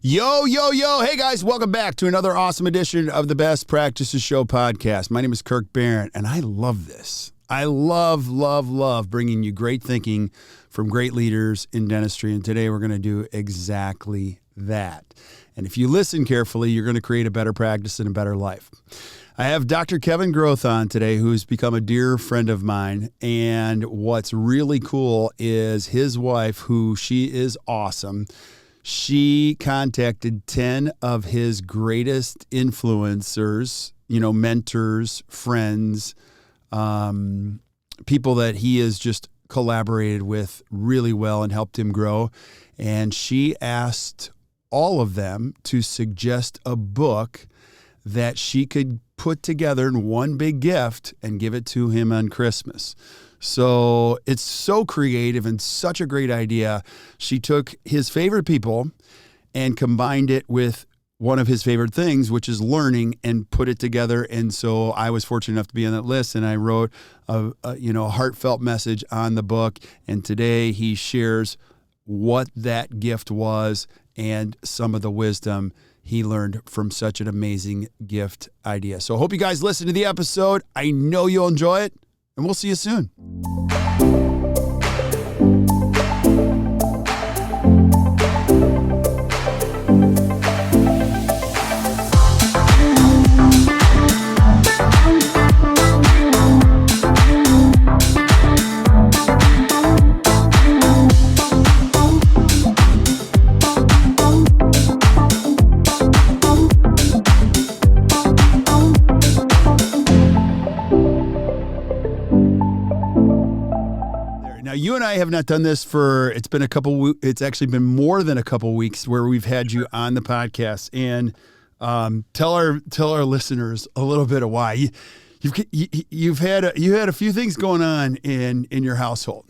Yo, yo, yo. Hey, guys. Welcome back to another awesome edition of the Best Practices Show podcast. My name is Kirk Behrendt, and I love this. I love bringing you great thinking from great leaders in dentistry. And today we're going to do exactly that. And if you listen carefully, you're going to create a better practice and a better life. I have Dr. Kevin Groth on today, who's become a dear friend of mine. And what's really cool is his wife, who she is awesome. She contacted 10 of his greatest influencers, mentors, friends, people that he has just collaborated with really well and helped him grow. And she asked all of them to suggest a book that she could put together in one big gift and give it to him on Christmas. So it's so creative and such a great idea. She took his favorite people and combined it with one of his favorite things, which is learning, and put it together. And so I was fortunate enough to be on that list, and I wrote a heartfelt message on the book. And today he shares what that gift was and some of the wisdom he learned from such an amazing gift idea. So I hope you guys listen to the episode. I know you'll enjoy it. And we'll see you soon. Now, you and I have not done this it's actually been more than a couple weeks where we've had you on the podcast, and tell our listeners a little bit of why you've had a few things going on in your household.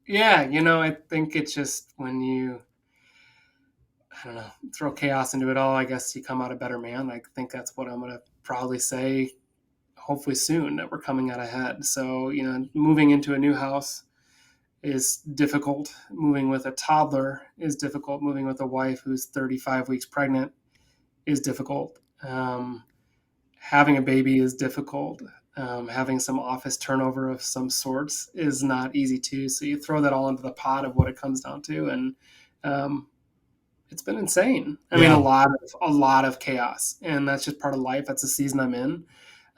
Yeah. I think it's just when you, throw chaos into it all, I guess you come out a better man. I think that's what I'm going to probably say, hopefully soon, that we're coming out ahead. So, moving into a new house is difficult. Moving with a toddler is difficult. Moving with a wife who's 35 weeks pregnant is difficult. Having a baby is difficult. Having some office turnover of some sorts is not easy too. So you throw that all into the pot of what it comes down to, and it's been insane. I mean, a lot of chaos, and that's just part of life. That's the season I'm in.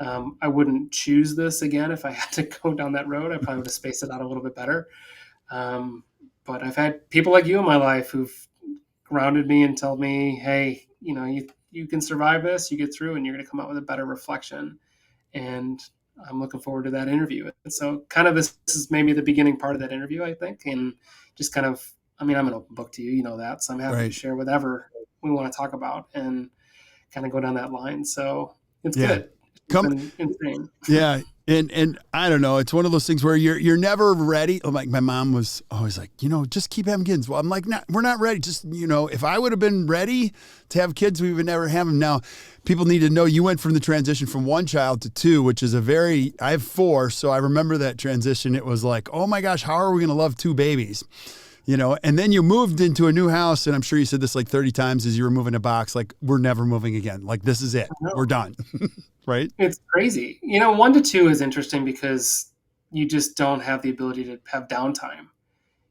I wouldn't choose this again if I had to go down that road. I probably would have spaced it out a little bit better. But I've had people like you in my life who've grounded me and told me, hey, you can survive this, you get through, and you're going to come out with a better reflection. And I'm looking forward to that interview. And so this is maybe the beginning part of that interview, I think. And just I'm an open book to you, that. So I'm happy to share whatever we want to talk about and kind of go down that line. So it's good. Been insane. Yeah. And I don't know, it's one of those things where you're never ready. Like my mom was always like, just keep having kids. Well, I'm like, we're not ready. Just, if I would have been ready to have kids, we would never have them. Now, people need to know you went from the transition from one child to two, which is I have 4. So I remember that transition. It was like, oh my gosh, how are we going to love 2 babies? And then you moved into a new house, and I'm sure you said this like 30 times as you were moving a box, like, we're never moving again. Like, this is it. We're done. Right? It's crazy. 1 to 2 is interesting because you just don't have the ability to have downtime.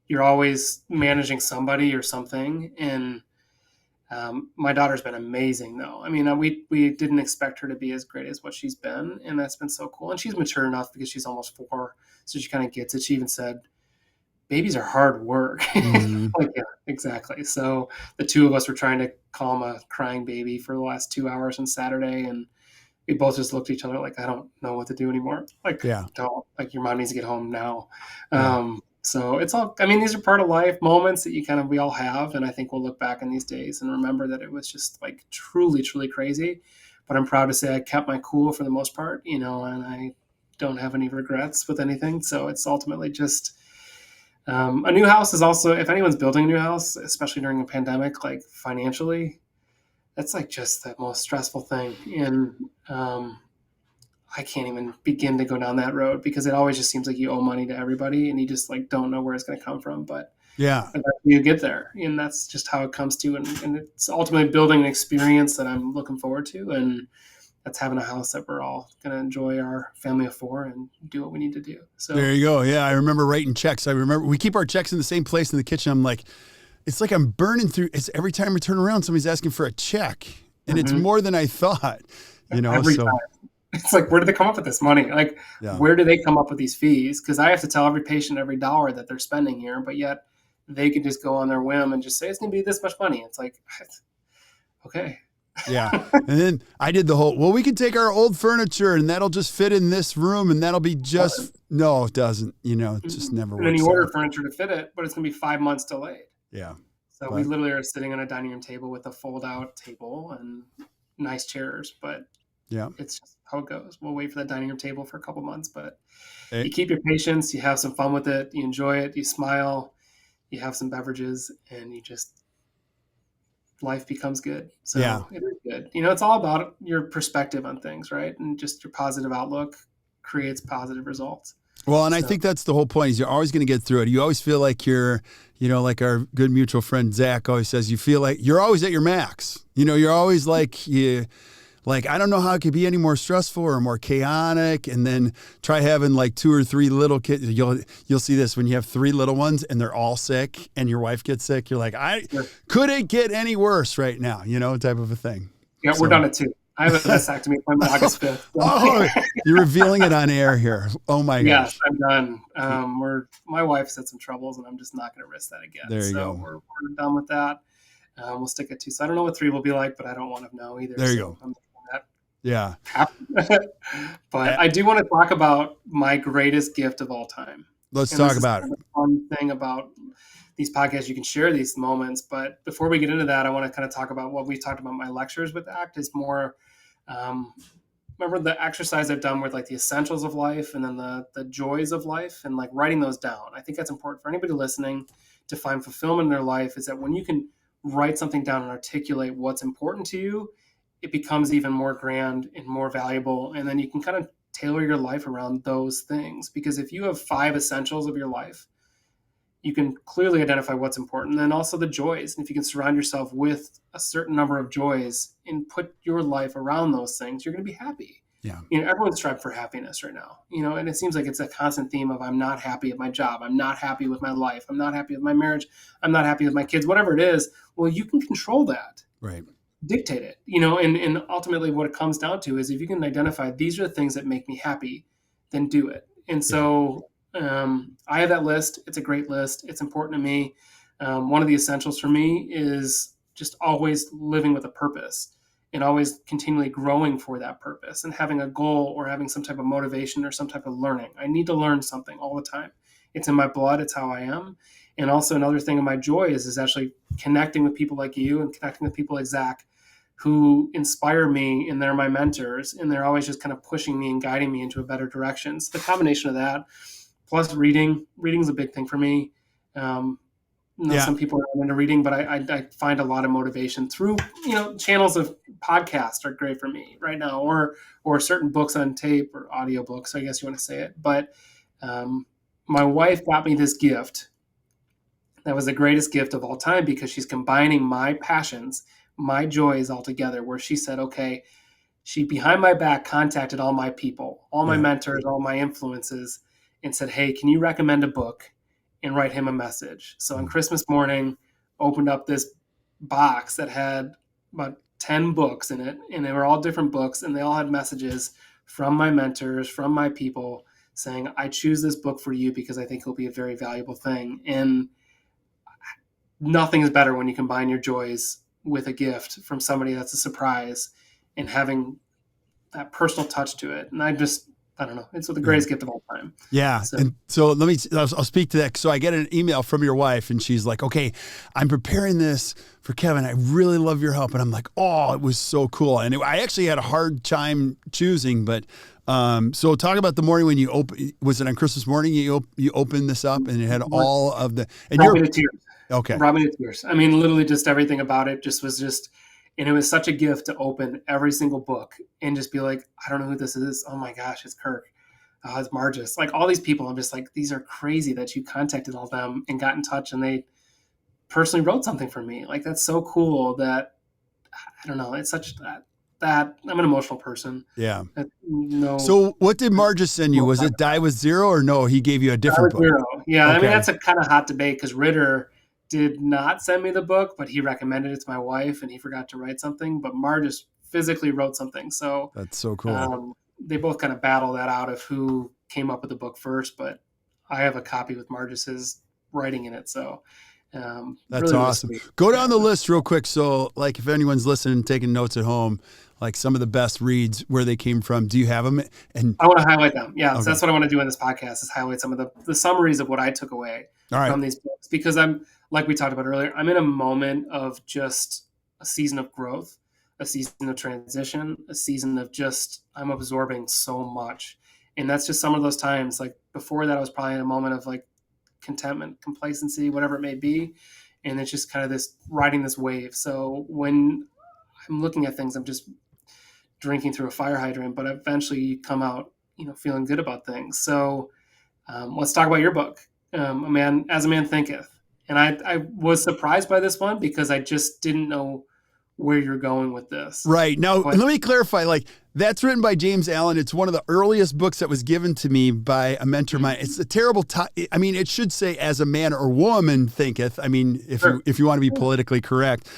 You're always managing somebody or something. And my daughter's been amazing, though. I mean, we didn't expect her to be as great as what she's been, and that's been so cool. And she's mature enough because she's almost 4, so she kind of gets it. She even said, babies are hard work. Mm-hmm. Like, yeah, exactly. So the 2 of us were trying to calm a crying baby for the last 2 hours on Saturday, and we both just looked at each other like, I don't know what to do anymore. Like, don't, like, your mom needs to get home now. Yeah. So it's all, these are part of life, moments that we all have. And I think we'll look back on these days and remember that it was just like truly, truly crazy. But I'm proud to say I kept my cool for the most part, and I don't have any regrets with anything. So it's ultimately just, a new house is also, if anyone's building a new house, especially during a pandemic, like financially, that's like just the most stressful thing. And I can't even begin to go down that road because it always just seems like you owe money to everybody and you just like don't know where it's going to come from. But Yeah. you get there, and that's just how it comes to. And it's ultimately building an experience that I'm looking forward to. And that's having a house that we're all going to enjoy, our family of 4, and do what we need to do. So There you go. Yeah. I remember writing checks. I remember we keep our checks in the same place in the kitchen. I'm like, it's like I'm burning through. It's every time I turn around, somebody's asking for a check, and it's more than I thought, every time. It's like, where do they come up with this money? Like, where do they come up with these fees? Because I have to tell every patient every dollar that they're spending here, but yet they can just go on their whim and just say, it's going to be this much money. It's like, okay. Yeah. And then I did the whole, well, we can take our old furniture and that'll just fit in this room and that'll be just, no, it doesn't, it just never works. And then you order furniture to fit it, but it's going to be 5 months delayed. Yeah. So we literally are sitting on a dining room table with a fold out table and nice chairs, but yeah, it's just how it goes. We'll wait for that dining room table for a couple months, but you keep your patience, you have some fun with it, you enjoy it, you smile, you have some beverages, and life becomes good. So it is good. It's all about your perspective on things, right? And just your positive outlook creates positive results. Well, and I think that's the whole point is you're always going to get through it. You always feel like you're, like our good mutual friend, Zach always says, you feel like you're always at your max. You're always like, I don't know how it could be any more stressful or more chaotic. And then try having like 2 or 3 little kids. You'll see this when you have 3 little ones and they're all sick and your wife gets sick. You're like, could it get any worse right now? Type of a thing. Yeah, we're done at 2. I have a vasectomy appointment August 5th. So. Oh, you're revealing it on air here. Oh my gosh. Yes, I'm done. My wife's had some troubles and I'm just not going to risk that again. There you go. We're done with that. We'll stick at 2. So I don't know what 3 will be like, but I don't want to know either. There you go. Yeah. But I do want to talk about my greatest gift of all time. Let's talk about it. The fun thing about these podcasts, you can share these moments. But before we get into that, I want to kind of talk about what we talked about in my lectures with ACT is more, remember the exercise I've done with like the essentials of life and then the joys of life and like writing those down. I think that's important for anybody listening to find fulfillment in their life is that when you can write something down and articulate what's important to you, it becomes even more grand and more valuable. And then you can kind of tailor your life around those things. Because if you have 5 essentials of your life, you can clearly identify what's important. And then also the joys. And if you can surround yourself with a certain number of joys and put your life around those things, you're going to be happy. Yeah. Everyone's striving for happiness right now, and it seems like it's a constant theme of I'm not happy at my job. I'm not happy with my life. I'm not happy with my marriage. I'm not happy with my kids, whatever it is. Well, you can control that. Right. Dictate it, and ultimately what it comes down to is if you can identify these are the things that make me happy, then do it. And so I have that list. It's a great list. It's important to me. One of the essentials for me is just always living with a purpose and always continually growing for that purpose and having a goal or having some type of motivation or some type of learning. I need to learn something all the time. It's in my blood. It's how I am. And also another thing of my joy is actually connecting with people like you and connecting with people like Zach who inspire me and they're my mentors and they're always just kind of pushing me and guiding me into a better direction. So the combination of that plus reading is a big thing for me. Some people are not into reading, but I find a lot of motivation through, channels of podcasts are great for me right now, or certain books on tape or audiobooks, I guess you want to say it. But my wife got me this gift that was the greatest gift of all time because she's combining my passions, my joys all together, where she said, okay, she behind my back contacted all my people, all my mentors, all my influences and said, hey, can you recommend a book and write him a message? So on Christmas morning, opened up this box that had about 10 books in it, and they were all different books, and they all had messages from my mentors, from my people, saying, I choose this book for you because I think it'll be a very valuable thing. And nothing is better when you combine your joys with a gift from somebody that's a surprise and having that personal touch to it. And I don't know. It's the greatest gift of all time. Yeah. So. And so I'll speak to that. So I get an email from your wife and she's like, okay, I'm preparing this for Kevin. I really love your help. And I'm like, oh, it was so cool. And I actually had a hard time choosing, but so talk about the morning when you was it on Christmas morning? You opened this up and it had all of the, and brought me to tears. Okay. Brought me to tears. I mean, literally just everything about it was And it was such a gift to open every single book and just be like, I don't know who this is. Oh my gosh, it's Kirk. It's Margis. Like all these people, I'm just like, these are crazy that you contacted all them and got in touch and they personally wrote something for me. Like that's so cool that I don't know. It's such that I'm an emotional person. Yeah. No. So what did Margis send you? Was it Die with Zero or no? He gave you a different book. Zero. Yeah. Okay. I mean, that's a kind of hot debate because Ritter did not send me the book, but he recommended it to my wife and he forgot to write something, but Margis physically wrote something. So that's so cool. They both kind of battle that out of who came up with the book first, but I have a copy with Margis's writing in it. So that's really awesome. Go down the list real quick. So like if anyone's listening, taking notes at home, like some of the best reads, where they came from, do you have them? And I want to highlight them. Yeah. Okay. So that's what I want to do in this podcast is highlight some of the summaries of what I took away from these books, because I'm, like we talked about earlier, I'm in a moment of just a season of growth, a season of transition, a season of just, I'm absorbing so much. And that's just some of those times. Like before that, I was probably in a moment of like contentment, complacency, whatever it may be. And it's just kind of this riding this wave. So when I'm looking at things, I'm just drinking through a fire hydrant, but eventually you come out, feeling good about things. So let's talk about your book, As a Man Thinketh. And I was surprised by this one because I just didn't know where you're going with this. Right. Now, let me clarify, like that's written by James Allen. It's one of the earliest books that was given to me by a mentor of mine. It's a terrible I mean, it should say As a Man or Woman Thinketh. I mean, if you want to be politically correct.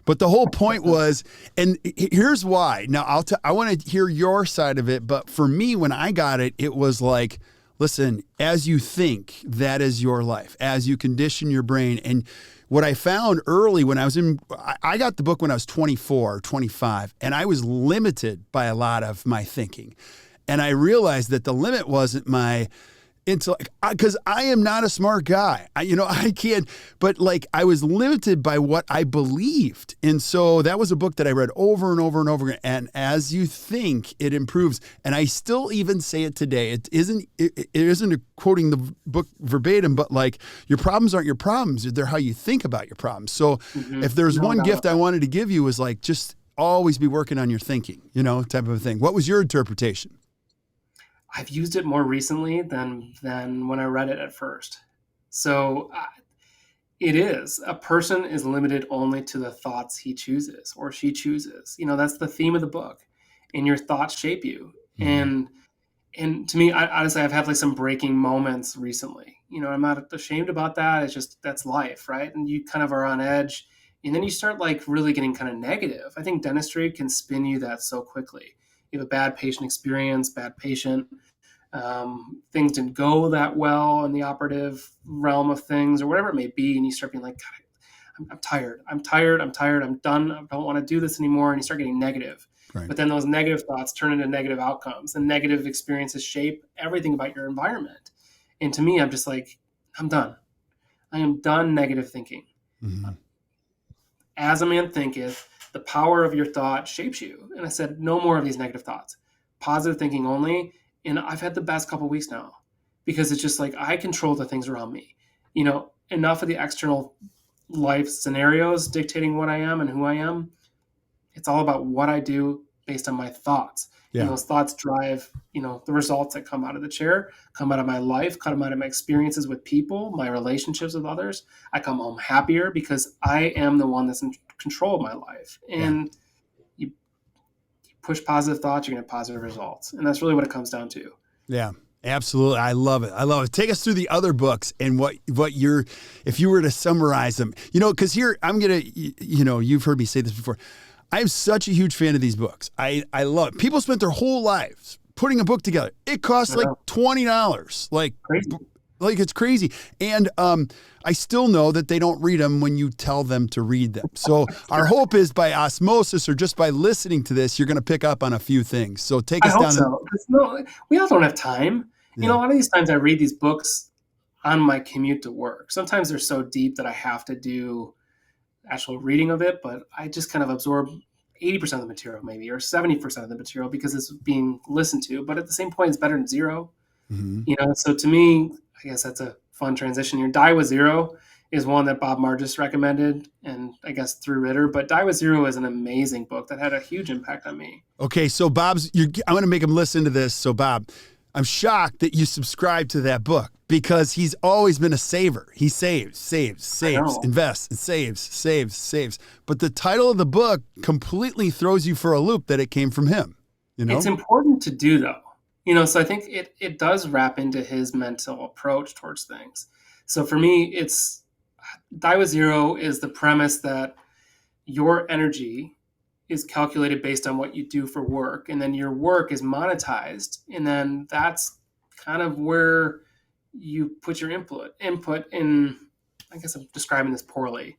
But the whole point was, and here's why. Now, I want to hear your side of it. But for me, when I got it, it was like, listen, as you think, that is your life. As you condition your brain. And what I found early when I got the book when I was 24, 25, and I was limited by a lot of my thinking. And I realized that the limit wasn't my intellect, because I am not a smart guy. I can't, but like I was limited by what I believed. And so that was a book that I read over and over and over again. And as you think, it improves. And I still even say it today. It isn't quoting the book verbatim, but like your problems aren't your problems. They're how you think about your problems. So if there's one gift I wanted to give you was like, just always be working on your thinking, type of a thing. What was your interpretation? I've used it more recently than when I read it at first. So it is. A person is limited only to the thoughts he chooses or she chooses. That's the theme of the book. And your thoughts shape you. Mm-hmm. And to me, honestly, I've had like some breaking moments recently. I'm not ashamed about that. It's just, that's life, right? And you kind of are on edge. And then you start like really getting kind of negative. I think dentistry can spin you that so quickly. You have a bad patient experience, bad patient. Things didn't go that well in the operative realm of things or whatever it may be. And you start being like, God, I'm tired. I'm done. I don't want to do this anymore. And you start getting negative. Right. But then those negative thoughts turn into negative outcomes, and negative experiences shape everything about your environment. And to me, I'm just like, I'm done. I am done negative thinking. Mm-hmm. As a man thinketh, the power of your thought shapes you. And I said, no more of these negative thoughts. Positive thinking only. And I've had the best couple of weeks now because it's just like I control the things around me. Enough of the external life scenarios dictating what I am and who I am. It's all about what I do based on my thoughts. Yeah. And those thoughts drive, the results that come out of the chair, come out of my life, come out of my experiences with people, my relationships with others. I come home happier because I am the one that's in control of my life. And push positive thoughts, you're going to have positive results. And that's really what it comes down to. Yeah, absolutely. I love it. Take us through the other books and what if you were to summarize them, because here I'm going to, you've heard me say this before. I'm such a huge fan of these books. I love it. People spent their whole lives putting a book together. It costs like $20. Like crazy. Like it's crazy. And I still know that they don't read them when you tell them to read them. So our hope is by osmosis or just by listening to this, you're going to pick up on a few things. So take us down. So. We all don't have time. Yeah. A lot of these times I read these books on my commute to work. Sometimes they're so deep that I have to do actual reading of it, but I just kind of absorb 80% of the material maybe, or 70% of the material because it's being listened to. But at the same point, it's better than zero. Mm-hmm. So to me, I guess that's a fun transition here. Die with Zero is one that Bob Margis recommended, and I guess through Ritter. But Die with Zero is an amazing book that had a huge impact on me. Okay, so I'm going to make him listen to this. So Bob, I'm shocked that you subscribe to that book because he's always been a saver. He saves, invests, and saves. But the title of the book completely throws you for a loop that it came from him. It's important to do, though. So I think it does wrap into his mental approach towards things. So for me, it's Die with Zero is the premise that your energy is calculated based on what you do for work, and then your work is monetized, and then that's kind of where you put your input in. I guess I'm describing this poorly,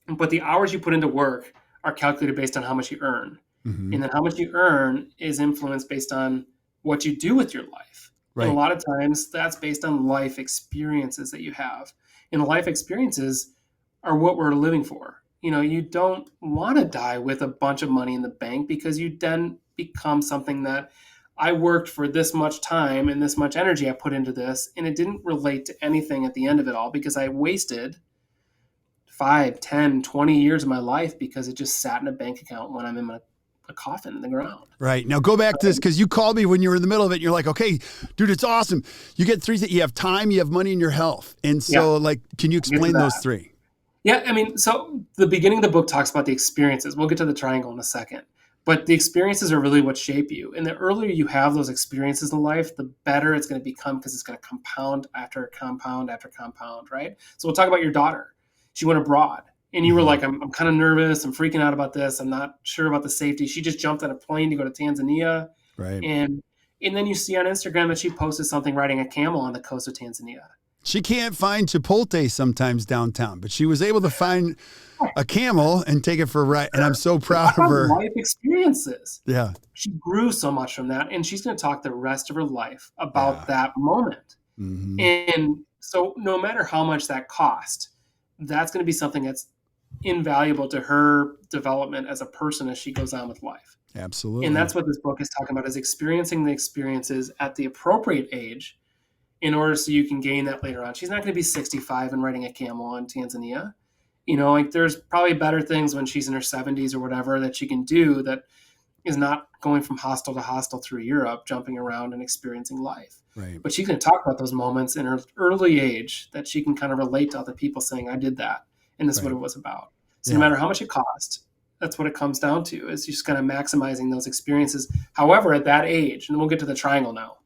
but the hours you put into work are calculated based on how much you earn, and then how much you earn is influenced based on what you do with your life. Right. And a lot of times that's based on life experiences that you have, and the life experiences are what we're living for. You don't want to die with a bunch of money in the bank, because you then become something that I worked for this much time and this much energy I put into this, and it didn't relate to anything at the end of it all, because I wasted 5, 10, 20 years of my life because it just sat in a bank account when I'm in a coffin in the ground. Right. Now go back to this, because you called me when you were in the middle of it and you're like, okay, dude, it's awesome. You get 3 things. You have time, you have money, and your health. And so can you explain those 3? Yeah, I mean, so the beginning of the book talks about the experiences. We'll get to the triangle in a second. But the experiences are really what shape you. And the earlier you have those experiences in life, the better it's going to become, because it's going to compound after compound after compound, right? So we'll talk about your daughter. She went abroad, and you were like, I'm kind of nervous. I'm freaking out about this. I'm not sure about the safety. She just jumped on a plane to go to Tanzania. Right. And then you see on Instagram that she posted something riding a camel on the coast of Tanzania. She can't find Chipotle sometimes downtown, but she was able to find a camel and take it for a ride. And I'm so proud of her. Life experiences. Yeah. She grew so much from that. And she's going to talk the rest of her life about that moment. And so no matter how much that cost, that's going to be something that's invaluable to her development as a person as she goes on with life. Absolutely. And that's what this book is talking about, is experiencing the experiences at the appropriate age, in order so you can gain that later on. She's not going to be 65 and riding a camel in Tanzania. There's probably better things when she's in her 70s or whatever that she can do, that is not going from hostel to hostel through Europe, jumping around and experiencing life. Right. But she's going to talk about those moments in her early age that she can kind of relate to other people saying, I did that, and this is what it was about. So no matter how much it cost, that's what it comes down to, is just kind of maximizing those experiences. However, at that age, and we'll get to the triangle now.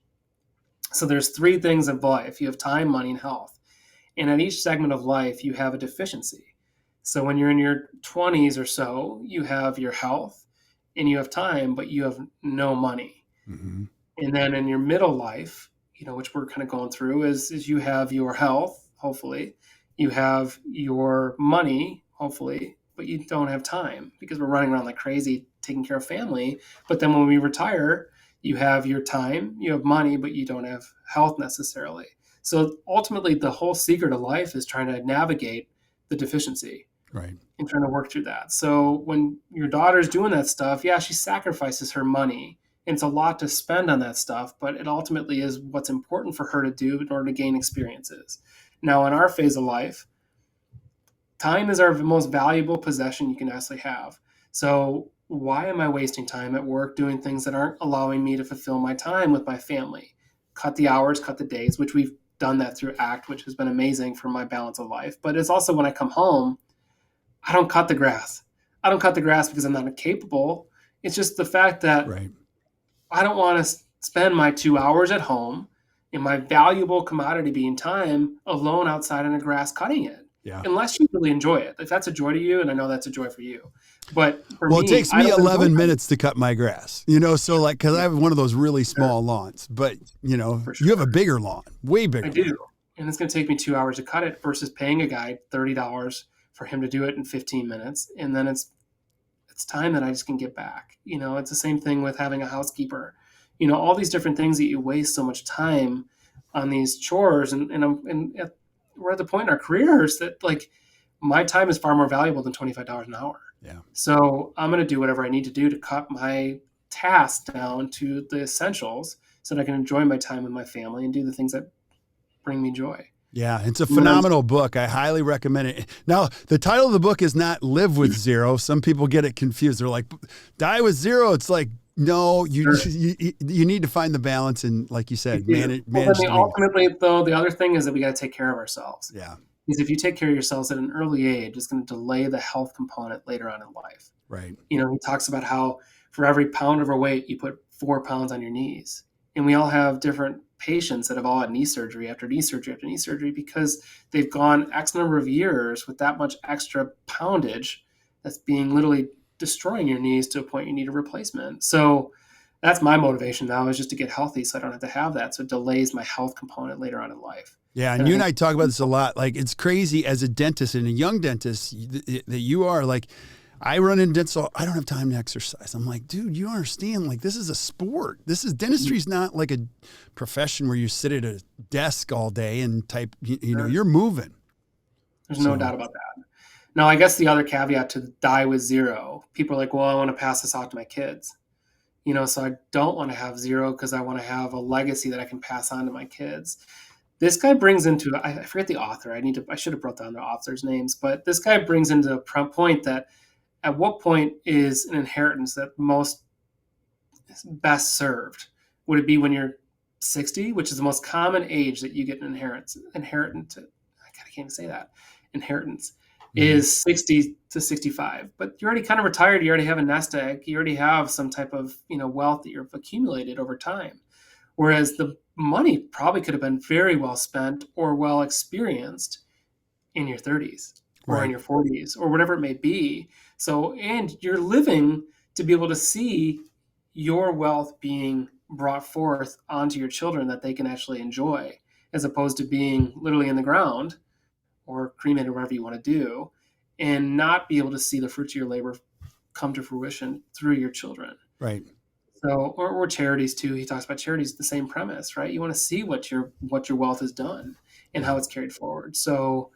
So there's 3 things of life. You have time, money, and health. And at each segment of life, you have a deficiency. So when you're in your 20s or so, you have your health and you have time, but you have no money. And then in your middle life, which we're kind of going through, is you have your health, hopefully. You have your money, hopefully, but you don't have time, because we're running around like crazy taking care of family. But then when we retire, you have your time, you have money, but you don't have health necessarily. So ultimately, the whole secret of life is trying to navigate the deficiency, right, and trying to work through that. So when your daughter's doing that stuff, she sacrifices her money. And it's a lot to spend on that stuff, but it ultimately is what's important for her to do in order to gain experiences. Now, in our phase of life, time is our most valuable possession you can actually have. So why am I wasting time at work doing things that aren't allowing me to fulfill my time with my family? Cut the hours, cut the days, which we've done that through ACT, which has been amazing for my balance of life. But it's also when I come home, I don't cut the grass. I don't cut the grass because I'm not incapable. It's just the fact that I don't want to spend my 2 hours at home and my valuable commodity being time alone outside in the grass cutting it. Yeah. Unless you really enjoy it. If that's a joy to you, and I know that's a joy for you. But for me, it takes me 11 minutes to cut my grass, so because I have one of those really small lawns, but you have a bigger lawn, way bigger. I do. And it's going to take me 2 hours to cut it versus paying a guy $30 for him to do it in 15 minutes. And then it's time that I just can get back. It's the same thing with having a housekeeper, all these different things that you waste so much time on these chores. And we're at the point in our careers that my time is far more valuable than $25 an hour. Yeah. So I'm going to do whatever I need to do to cut my tasks down to the essentials so that I can enjoy my time with my family and do the things that bring me joy. Yeah, it's a phenomenal book. I highly recommend it. Now, the title of the book is not Live with Zero. Some people get it confused. They're like, Die with Zero. It's like, no, you need to find the balance and, like you said, manage ultimately, though, the other thing is that we got to take care of ourselves. Yeah. Because if you take care of yourselves at an early age, it's going to delay the health component later on in life. Right. He talks about how for every pound overweight, you put 4 pounds on your knees. And we all have different patients that have all had knee surgery after knee surgery after knee surgery because they've gone X number of years with that much extra poundage that's being literally destroying your knees to a point you need a replacement. So that's my motivation now, is just to get healthy so I don't have to have that. So it delays my health component later on in life. Yeah, and you and I talk about this a lot. Like, it's crazy as a dentist and a young dentist that you are. Like, I run in dental, I don't have time to exercise. I'm like, dude, you understand, like, this is a sport. Dentistry's not like a profession where you sit at a desk all day and type, you're moving. There's no doubt about that. Now, I guess the other caveat to Die with Zero, people are like, well, I want to pass this out to my kids. So I don't want to have zero because I want to have a legacy that I can pass on to my kids. This guy brings into, I forget the author. I should have brought down the authors' names, but this guy brings into a point that at what point is an inheritance that most best served? Would it be when you're 60, which is the most common age that you get an inheritance? I can't even say that. Inheritance is 60 to 65, but you're already kind of retired. You already have a nest egg. You already have some type of wealth that you've accumulated over time. Whereas the money probably could have been very well spent or well experienced in your 30s or in your 40s or whatever it may be. So, and you're living to be able to see your wealth being brought forth onto your children that they can actually enjoy, as opposed to being literally in the ground or cremated, whatever you want to do, and not be able to see the fruits of your labor come to fruition through your children. Right. So, or charities too. He talks about charities, the same premise, right? You want to see what your wealth has done and how it's carried forward. So,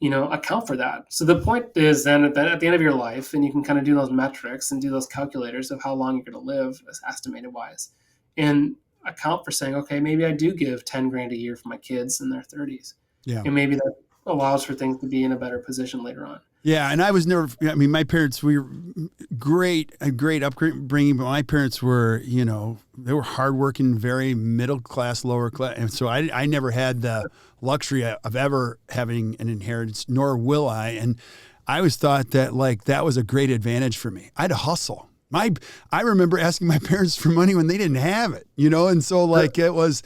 account for that. So the point is then at the end of your life, and you can kind of do those metrics and do those calculators of how long you're going to live, estimated wise, and account for saying, okay, maybe I do give 10 grand a year for my kids in their 30s. Yeah. And maybe that allows for things to be in a better position later on. Yeah, and I was never, my parents, we were a great upbringing, but my parents were, they were hardworking, very middle class, lower class. And so I never had the luxury of ever having an inheritance, nor will I. And I always thought that, like, that was a great advantage for me. I had to hustle. I remember asking my parents for money when they didn't have it, and so, like, it was.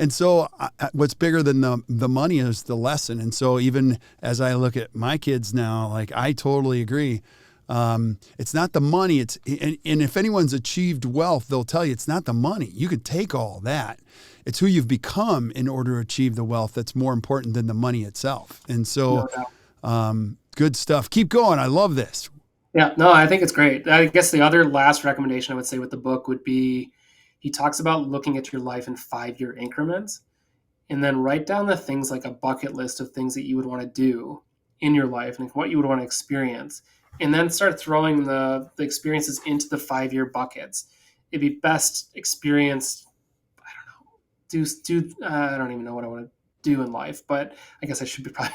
And so what's bigger than the money is the lesson. And so even as I look at my kids now, like, I totally agree. It's not the money. And if anyone's achieved wealth, they'll tell you it's not the money. You could take all that. It's who you've become in order to achieve the wealth that's more important than the money itself. And so good stuff. Keep going. I love this. Yeah, no, I think it's great. I guess the other last recommendation I would say with the book would be, he talks about looking at your life in 5-year increments, and then write down the things, like a bucket list of things that you would want to do in your life and what you would want to experience, and then start throwing the experiences into the 5-year buckets. It'd be best experienced. I don't even know what I want to do in life, but I guess I should be probably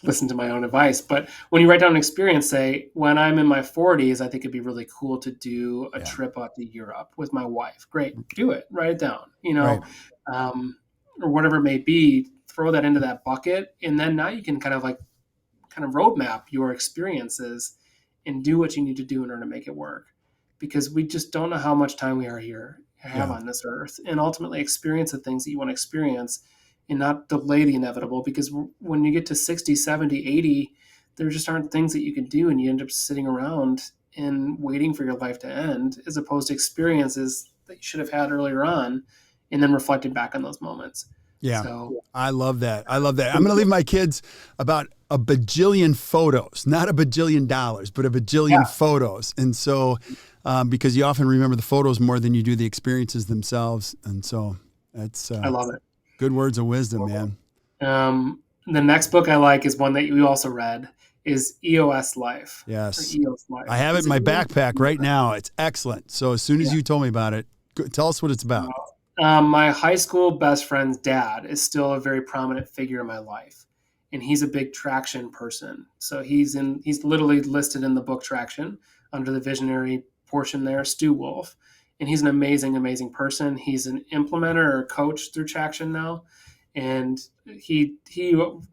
listen to my own advice. But when you write down an experience, say, when I'm in my 40s, I think it'd be really cool to do a trip out to Europe with my wife. Great. Do it. Write it down, or whatever it may be, throw that into that bucket. And then now you can kind of roadmap your experiences and do what you need to do in order to make it work. Because we just don't know how much time we have on this earth, and ultimately experience the things that you want to experience and not delay the inevitable. Because when you get to 60, 70, 80, there just aren't things that you can do, and you end up sitting around and waiting for your life to end, as opposed to experiences that you should have had earlier on and then reflecting back on those moments. Yeah. So, I love that. I'm going to leave my kids about a bajillion photos, not a bajillion dollars, but a bajillion photos. And so, because you often remember the photos more than you do the experiences themselves. And so that's, I love it. Good words of wisdom, man. The next book I like is one that you also read, is EOS Life. Yes. EOS Life. I have it in my backpack right now. It's excellent. So as soon as you told me about it, tell us what it's about. My high school best friend's dad is still a very prominent figure in my life, and he's a big traction person. So he's literally listed in the book Traction under the visionary portion there, Stu Wolf, and he's an amazing, amazing person. He's an implementer or coach through Traction now, and he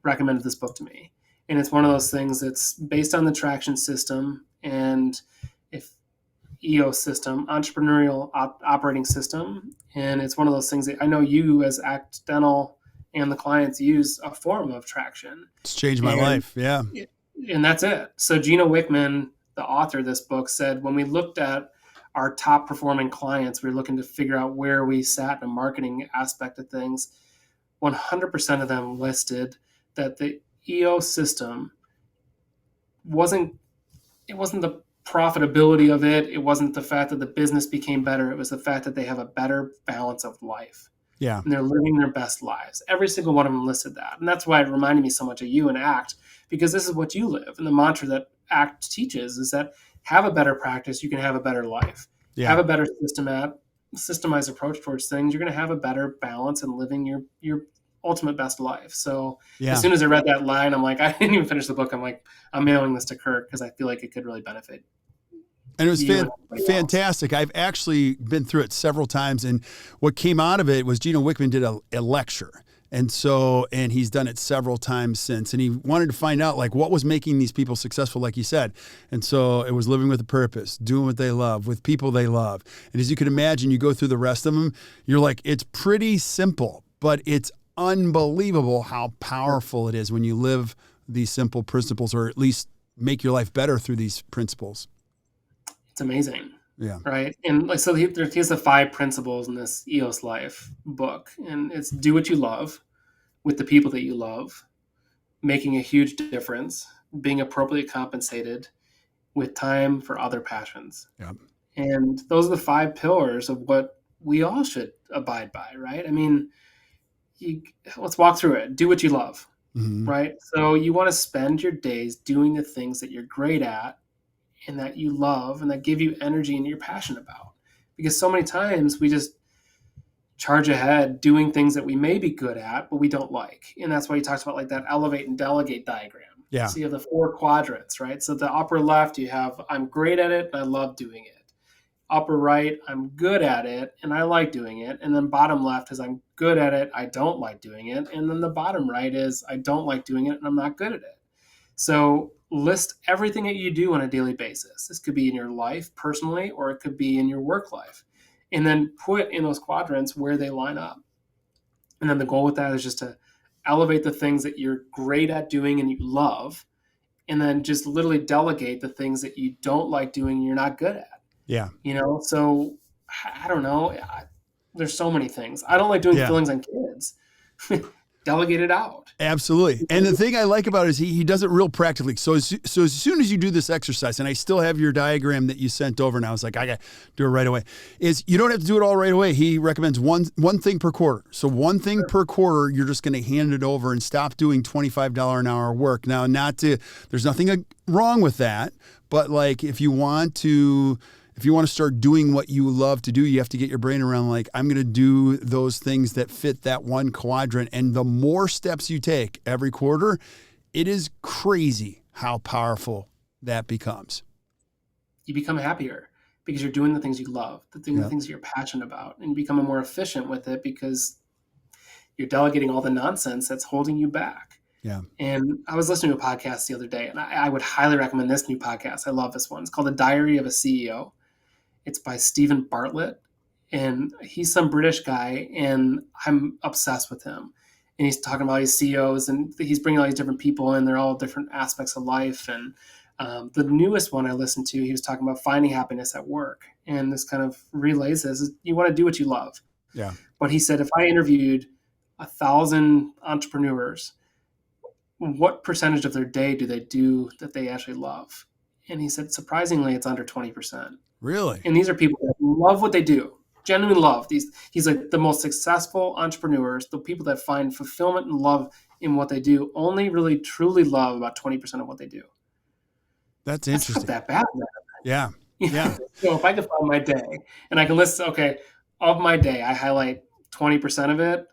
recommended this book to me, and it's one of those things that's based on the Traction system and if EOS system, entrepreneurial operating system. And it's one of those things that I know you as Act Dental and the clients use a form of Traction. It's changed my life. Yeah. And that's it. So Gina Wickman, the author of this book, said when we looked at our top performing clients, we were looking to figure out where we sat in a marketing aspect of things. 100% of them listed that the EOS system wasn't the profitability of it. It wasn't the fact that the business became better. It was the fact that they have a better balance of life. Yeah. And they're living their best lives. Every single one of them listed that. And that's why it reminded me so much of you and ACT, because this is what you live. And the mantra that ACT teaches is that have a better practice, you can have a better life. Yeah. Have a better systemized approach towards things, you're going to have a better balance in living your ultimate best life. So as soon as I read that line, I'm like, I didn't even finish the book. I'm like, I'm mailing this to Kirk because I feel like it could really benefit. And it was fantastic. I've actually been through it several times. And what came out of it was Gino Wickman did a lecture. And he's done it several times since. And he wanted to find out like what was making these people successful, like you said. And so it was living with a purpose, doing what they love, with people they love. And as you can imagine, you go through the rest of them, you're like, it's pretty simple, but it's unbelievable how powerful it is when you live these simple principles, or at least make your life better through these principles. It's amazing. Yeah. Right. And like, so here's the 5 principles in this EOS Life book. And it's do what you love with the people that you love, making a huge difference, being appropriately compensated with time for other passions. Yeah. And those are the 5 pillars of what we all should abide by. Right. I mean, let's walk through it. Do what you love. Mm-hmm. Right. So you want to spend your days doing the things that you're great at and that you love and that give you energy and you're passionate about. Because so many times we just charge ahead doing things that we may be good at, but we don't like. And that's why he talks about like that elevate and delegate diagram. Yeah. So you have the 4 quadrants, right? So the upper left, you have, I'm great at it and I love doing it. Upper right, I'm good at it and I like doing it. And then bottom left is I'm good at it, I don't like doing it. And then the bottom right is I don't like doing it and I'm not good at it. So list everything that you do on a daily basis. This could be in your life personally, or it could be in your work life. And then put in those quadrants where they line up. And then the goal with that is just to elevate the things that you're great at doing and you love, and then just literally delegate the things that you don't like doing and you're not good at. Yeah. So I don't know. There's so many things. I don't like doing fillings on kids. Delegate it out. Absolutely. And the thing I like about it is he does it real practically. So as soon as you do this exercise, and I still have your diagram that you sent over, and I was like, I got to do it right away, is you don't have to do it all right away. He recommends one thing per quarter. So one thing per quarter, you're just going to hand it over and stop doing $25 an hour work. Now, there's nothing wrong with that, but like if you want to start doing what you love to do, you have to get your brain around like, I'm going to do those things that fit that one quadrant. And the more steps you take every quarter, it is crazy how powerful that becomes. You become happier because you're doing the things you love, the things you're passionate about, and you become more efficient with it because you're delegating all the nonsense that's holding you back. Yeah. And I was listening to a podcast the other day, and I would highly recommend this new podcast. I love this one. It's called The Diary of a CEO. It's by Stephen Bartlett, and he's some British guy, and I'm obsessed with him. And he's talking about these CEOs, and he's bringing all these different people in. They're all different aspects of life. And the newest one I listened to, he was talking about finding happiness at work. And this kind of relays this. You want to do what you love. Yeah. But he said, if I interviewed 1,000 entrepreneurs, what percentage of their day do they do that they actually love? And he said, surprisingly, it's under 20%. Really? And these are people that love what they do, genuinely love these. He's like the most successful entrepreneurs, the people that find fulfillment and love in what they do, only really truly love about 20% of what they do. That's interesting. That's not that bad. Yeah. Yeah. So if I could find my day and I can list, okay, of my day, I highlight 20% of it,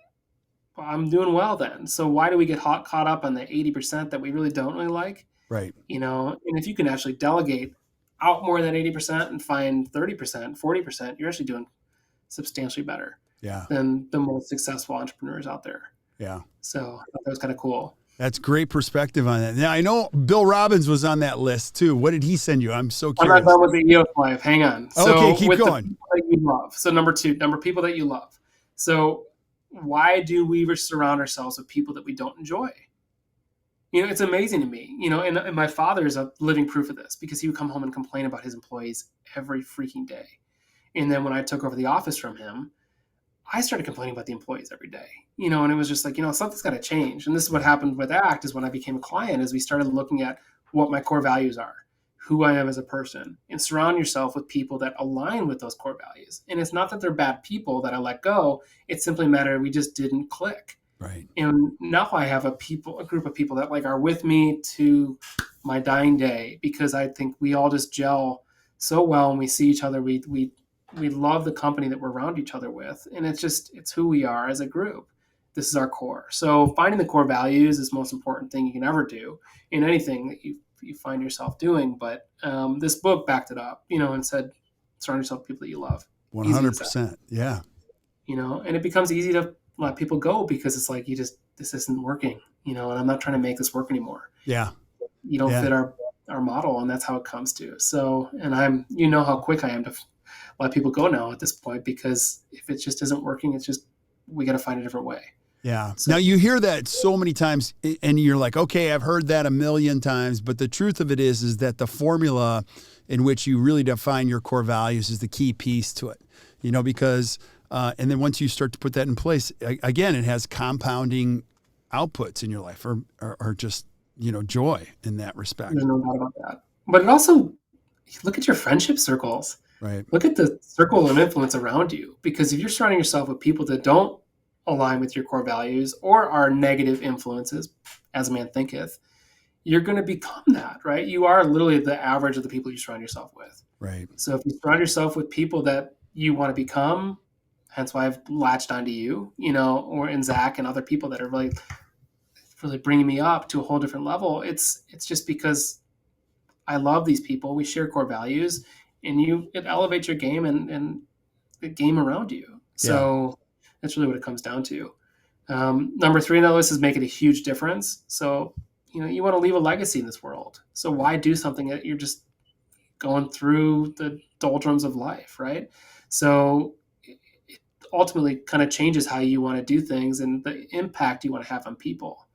I'm doing well then. So why do we get caught up on the 80% that we really don't really like? Right. And if you can actually delegate out more than 80% and find 30%, 40%, you're actually doing substantially better Yeah. than the most successful entrepreneurs out there. Yeah. So I thought that was kind of cool. That's great perspective on that. Now, I know Bill Robbins was on that list too. What did he send you? I'm so I'm curious. not done with the EOS life. Hang on. Okay, keep with going. The people that you love. So number people that you love. So why do we surround ourselves with people that we don't enjoy? It's amazing to me, and my father is a living proof of this, because he would come home and complain about his employees every freaking day. And then when I took over the office from him, I started complaining about the employees every day, and it was just like, something's got to change. And this is what happened with ACT, is when I became a client, is we started looking at what my core values are, who I am as a person, and surround yourself with people that align with those core values. And it's not that they're bad people that I let go. It simply mattered we just didn't click. Right. And now I have a group of people that are with me to my dying day, because I think we all just gel so well, and we see each other. We love the company that we're around each other with, and it's who we are as a group. This is our core. So finding the core values is the most important thing you can ever do in anything that you find yourself doing. But this book backed it up, and said, surround yourself with people that you love. 100%. Yeah. And it becomes easy to let people go, because it's like, this isn't working, and I'm not trying to make this work anymore. Yeah. You don't fit our model, and that's how it comes to. So, and I'm, how quick I am to let people go now at this point, because if it just isn't working, we got to find a different way. Yeah. So, now you hear that so many times, and you're like, okay, I've heard that a million times, but the truth of it is that the formula in which you really define your core values is the key piece to it, because and then once you start to put that in place, again, it has compounding outputs in your life, or just, joy in that respect. There's no doubt about that. But it also, look at your friendship circles. Right. Look at the circle of influence around you, because if you're surrounding yourself with people that don't align with your core values or are negative influences, as a man thinketh, you're going to become that, right? You are literally the average of the people you surround yourself with. Right. So if you surround yourself with people that you want to become, hence why I've latched onto you, or in Zach and other people that are really, really bringing me up to a whole different level. It's just because I love these people. We share core values, and it elevates your game and the game around you. So that's really what it comes down to. Number 3 on the list is making a huge difference. So, you want to leave a legacy in this world. So why do something that you're just going through the doldrums of life, right? So it ultimately kind of changes how you want to do things and the impact you want to have on people.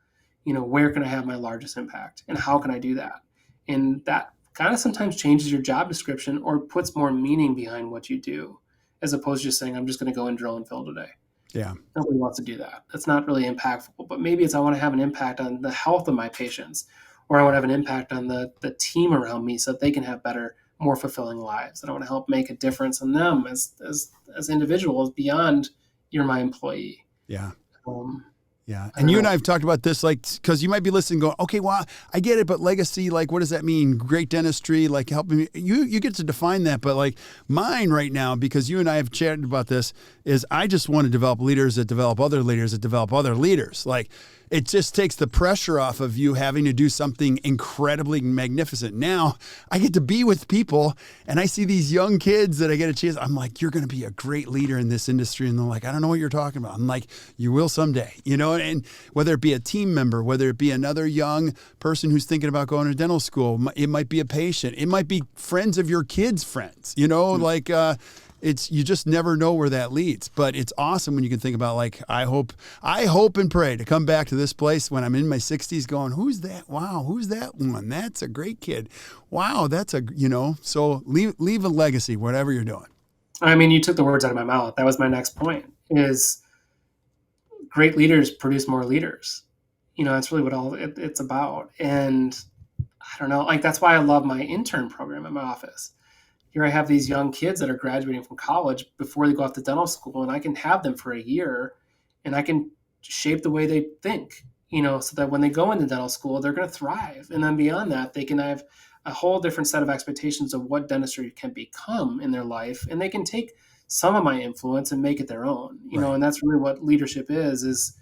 Where can I have my largest impact, and how can I do that? And that kind of sometimes changes your job description, or puts more meaning behind what you do, as opposed to just saying, I'm just going to go and drill and fill today. Yeah. Nobody wants to do that. That's not really impactful. But maybe it's, I want to have an impact on the health of my patients, or I want to have an impact on the team around me, so that they can have better, more fulfilling lives. And I want to help make a difference in them as individuals beyond you're my employee. Yeah. Yeah. And you and I have talked about this, because you might be listening going, okay, well, I get it, but legacy, what does that mean? Great dentistry, helping me. You get to define that. But mine right now, because you and I have chatted about this, is I just want to develop leaders that develop other leaders that develop other leaders. It just takes the pressure off of you having to do something incredibly magnificent. Now I get to be with people, and I see these young kids that I get a chance. I'm like, you're going to be a great leader in this industry. And they're like, I don't know what you're talking about. I'm like, you will someday, and whether it be a team member, whether it be another young person who's thinking about going to dental school, it might be a patient, it might be friends of your kids' friends, you just never know where that leads. But it's awesome when you can think about, I hope and pray to come back to this place when I'm in my 60s going, who's that? Wow, who's that one? That's a great kid. Wow, that's so leave a legacy, whatever you're doing. I mean, you took the words out of my mouth. That was my next point, is great leaders produce more leaders. That's really what it's about. And I don't know, that's why I love my intern program at my office. Here I have these young kids that are graduating from college before they go off to dental school, and I can have them for a year, and I can shape the way they think, so that when they go into dental school, they're going to thrive. And then beyond that, they can have a whole different set of expectations of what dentistry can become in their life. And they can take some of my influence and make it their own, Right. and that's really what leadership is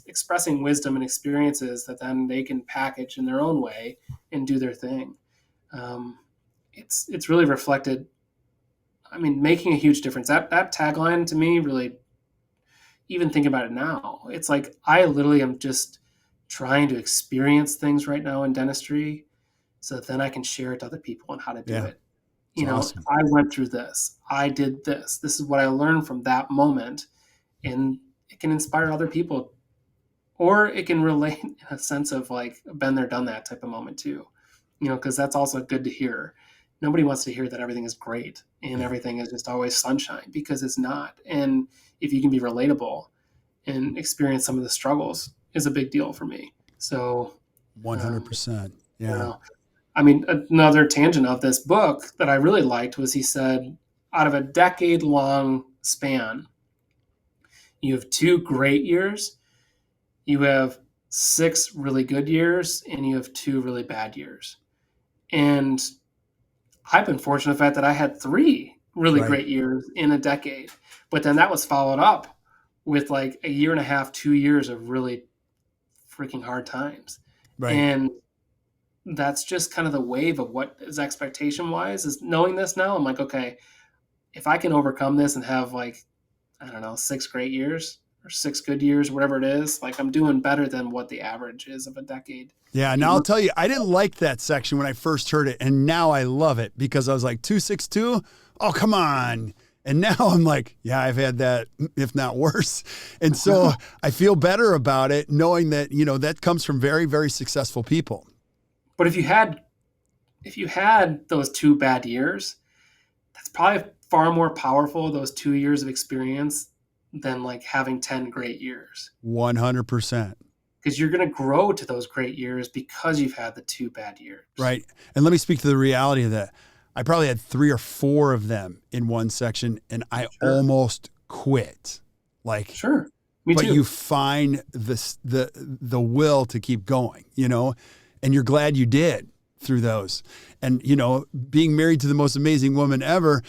expressing wisdom and experiences that then they can package in their own way and do their thing. Um, it's really reflected. I mean, making a huge difference. That tagline to me really, even think about it now, it's like I literally am just trying to experience things right now in dentistry so that then I can share it to other people on how to do Yeah. it. It's awesome. I went through this. I did this. This is what I learned from that moment. And it can inspire other people, or it can relate in a sense of like, been there, done that type of moment too, because that's also good to hear. Nobody wants to hear that everything is great and Yeah. everything is just always sunshine, because it's not. And if you can be relatable and experience some of the struggles is a big deal for me. So 100%. I don't Yeah. know. I mean, another tangent of this book that I really liked was, he said, out of a decade long span, you have 2 great years, you have 6 really good years, and you have 2 really bad years. And I've been fortunate the fact that I had 3 really Right. great years in a decade, but then that was followed up with like a year and a half, 2 years of really freaking hard times. Right. And that's just kind of the wave of what is expectation wise, is knowing this now. I'm like, okay, if I can overcome this and have like, I don't know, 6 great years or 6 good years, whatever it is, like I'm doing better than what the average is of a decade. Yeah. Now I'll tell you, I didn't like that section when I first heard it. And now I love it because I was like, 262? Oh, come on. And now I'm like, yeah, I've had that, if not worse. And so I feel better about it, knowing that, that comes from very, very successful people. But if you had those 2 bad years, that's probably far more powerful, those 2 years of experience, than like having 10 great years. 100%. Because you're going to grow to those great years because you've had the 2 bad years. Right. And let me speak to the reality of that. I probably had 3 or 4 of them in one section, and I almost quit. Like, sure, me but too. you find the will to keep going, and you're glad you did through those. And, being married to the most amazing woman ever,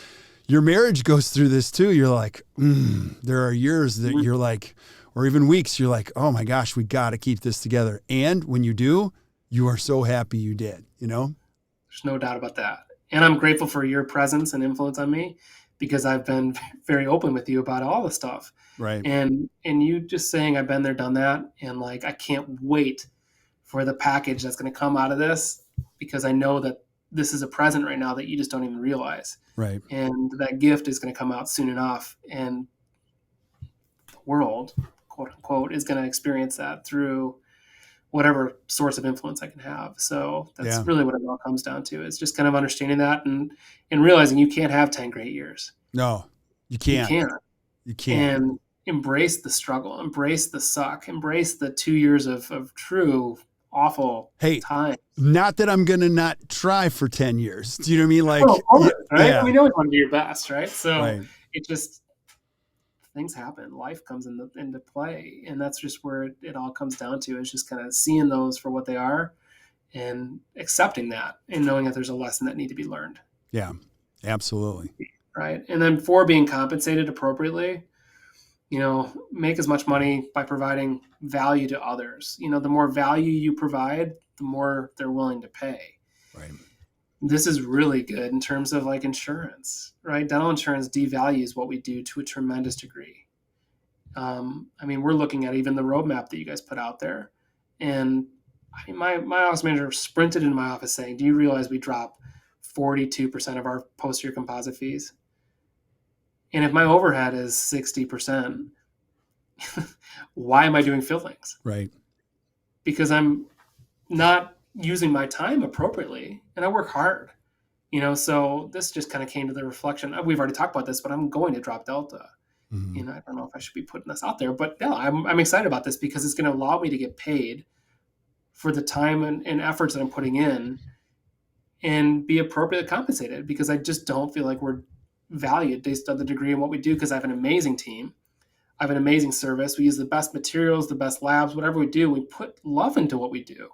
your marriage goes through this too. You're like, there are years that you're like, or even weeks, you're like, oh my gosh, we got to keep this together. And when you do, you are so happy you did, There's no doubt about that. And I'm grateful for your presence and influence on me, because I've been very open with you about all the stuff. Right. And you just saying I've been there, done that. And like, I can't wait for the package that's going to come out of this, because I know that this is a present right now that you just don't even realize. Right. And that gift is going to come out soon enough. And the world, quote unquote, is going to experience that through whatever source of influence I can have. So that's really what it all comes down to, is just kind of understanding that and realizing you can't have 10 great years. No, you can't. You can't. And embrace the struggle, embrace the suck, embrace the 2 years of true awful time. Not that I'm going to not try for 10 years. Do you know what I mean? Like, right? Yeah. We know you want to do your best, right? So it just, things happen. Life comes into play. And that's just where it all comes down to, is just kind of seeing those for what they are and accepting that and knowing that there's a lesson that need to be learned. Yeah, absolutely. Right. And then for being compensated appropriately, make as much money by providing value to others. The more value you provide, the more they're willing to pay. Right. This is really good in terms of like insurance, right? Dental insurance devalues what we do to a tremendous degree. I mean, we're looking at even the roadmap that you guys put out there. And I mean, my office manager sprinted into my office saying, do you realize we drop 42% of our post-year composite fees? And if my overhead is 60%, why am I doing fillings? Right. Because I'm not using my time appropriately, and I work hard. So this just kind of came to the reflection. We've already talked about this, but I'm going to drop Delta. Mm-hmm. I don't know if I should be putting this out there, but yeah, I'm excited about this because it's going to allow me to get paid for the time and efforts that I'm putting in and be appropriately compensated, because I just don't feel like we're valued based on the degree in what we do, because I have an amazing team. I have an amazing service. We use the best materials, the best labs, whatever we do, we put love into what we do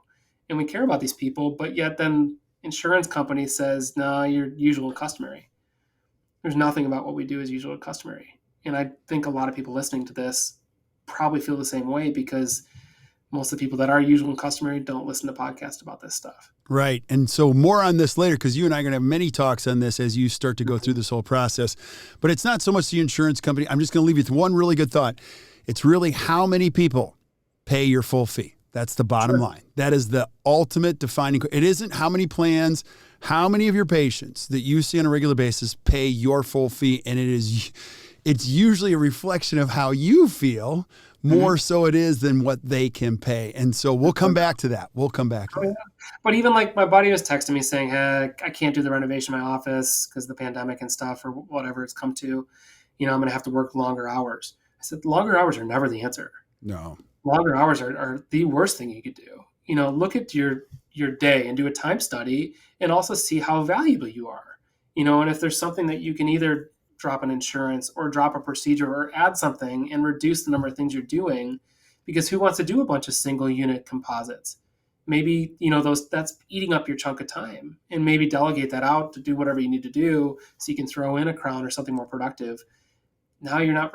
and we care about these people. But yet then insurance company says, no, you're usual and customary. There's nothing about what we do as usual or customary. And I think a lot of people listening to this probably feel the same way, because most of the people that are usual and customary don't listen to podcasts about this stuff. Right. And so more on this later, because you and I are going to have many talks on this as you start to go through this whole process. But it's not so much the insurance company. I'm just going to leave you with one really good thought. It's really how many people pay your full fee. That's the bottom line. That is the ultimate defining. It isn't how many plans, how many of your patients that you see on a regular basis pay your full fee. And it's usually a reflection of how you feel, more so it is than what they can pay. And so we'll come back to that. Yeah. But even like my buddy was texting me saying, hey, I can't do the renovation in my office because of the pandemic and stuff, or whatever it's come to. I'm going to have to work longer hours. I said, longer hours are never the answer. No. Longer hours are the worst thing you could do. Look at your day and do a time study, and also see how valuable you are. And if there's something that you can either drop an insurance or drop a procedure or add something and reduce the number of things you're doing, because who wants to do a bunch of single unit composites? Maybe, that's eating up your chunk of time, and maybe delegate that out to do whatever you need to do so you can throw in a crown or something more productive. Now you're not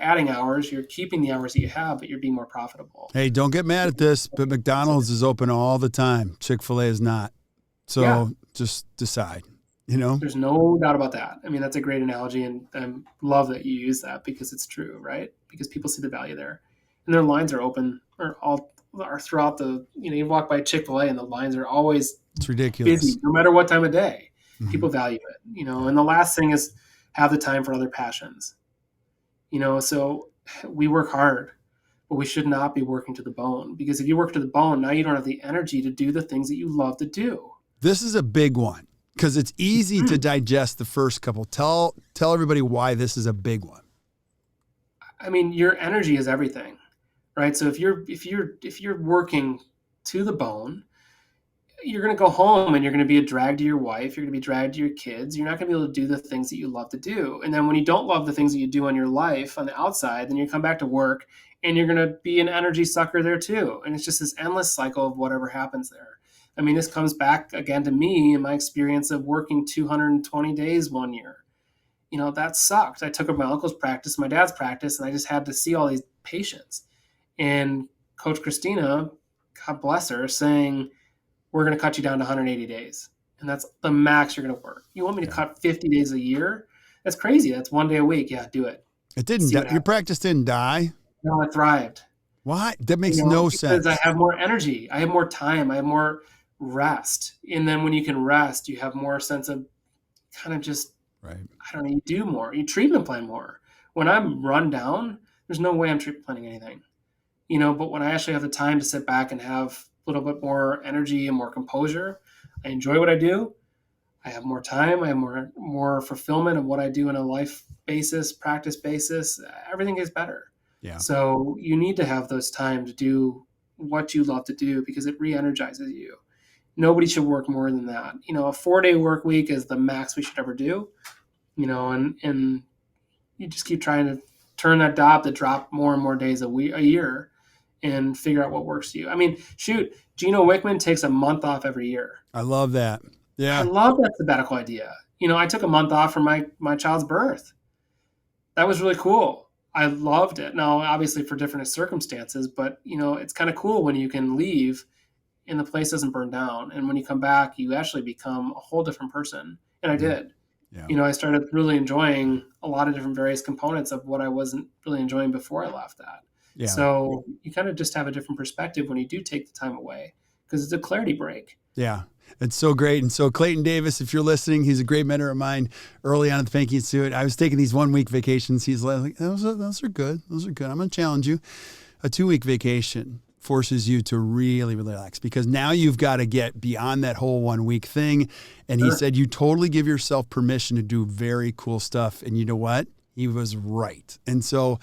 adding hours, you're keeping the hours that you have, but you're being more profitable. Hey, don't get mad at this, but McDonald's is open all the time. Chick-fil-A is not. So just decide. There's no doubt about that. I mean, that's a great analogy, and I love that you use that, because it's true, right? Because people see the value there, and their lines are open are throughout the. You walk by Chick-fil-A and the lines are always it's ridiculous, busy, no matter what time of day. People value it, And the last thing is have the time for other passions. So we work hard, but we should not be working to the bone, because if you work to the bone, now you don't have the energy to do the things that you love to do. This is a big one, because it's easy to digest the first couple. Tell everybody why this is a big one. I mean, your energy is everything, right? So if you're working to the bone, you're going to go home and you're going to be a drag to your wife. You're going to be dragged to your kids. You're not going to be able to do the things that you love to do. And then when you don't love the things that you do on your life on the outside, then you come back to work and you're going to be an energy sucker there too. And it's just this endless cycle of whatever happens there. I mean, this comes back again to me and my experience of working 220 days one year. That sucked. I took up my uncle's practice, my dad's practice, and I just had to see all these patients. And Coach Christina, God bless her, saying, we're going to cut you down to 180 days. And that's the max you're going to work. You want me to cut 50 days a year? That's crazy. That's one day a week. Yeah, do it. It didn't die. Your practice didn't die. No, I thrived. Why? That makes no sense. Because I have more energy. I have more time. I have more rest. And then when you can rest, you have more sense of kind of just, right. I don't know, you do more. You treatment plan more. When I'm run down, there's no way I'm treatment planning anything. But when I actually have the time to sit back and have a little bit more energy and more composure, I enjoy what I do. I have more time. I have more fulfillment of what I do on a life basis, practice basis. Everything gets better. Yeah. So you need to have those time to do what you love to do, because it re-energizes you. Nobody should work more than that. A 4-day work week is the max we should ever do. And you just keep trying to turn that knob to drop more and more days a year, and figure out what works for you. I mean, shoot, Gino Wickman takes a month off every year. I love that. Yeah. I love that sabbatical idea. I took a month off from my child's birth. That was really cool. I loved it. Now, obviously for different circumstances, but it's kind of cool when you can leave and the place doesn't burn down. And when you come back, you actually become a whole different person. And I did. Yeah. I started really enjoying a lot of different various components of what I wasn't really enjoying before I left that. Yeah. So you kind of just have a different perspective when you do take the time away, because it's a clarity break. Yeah. It's so great. And so Clayton Davis, if you're listening, he's a great mentor of mine early on at the Pankey Institute. I was taking these 1-week vacations. He's like, those are good. Those are good. I'm going to challenge you. A 2-week vacation forces you to really relax, because now you've got to get beyond that whole 1-week thing. And he said, you totally give yourself permission to do very cool stuff. And you know what? He was right. And so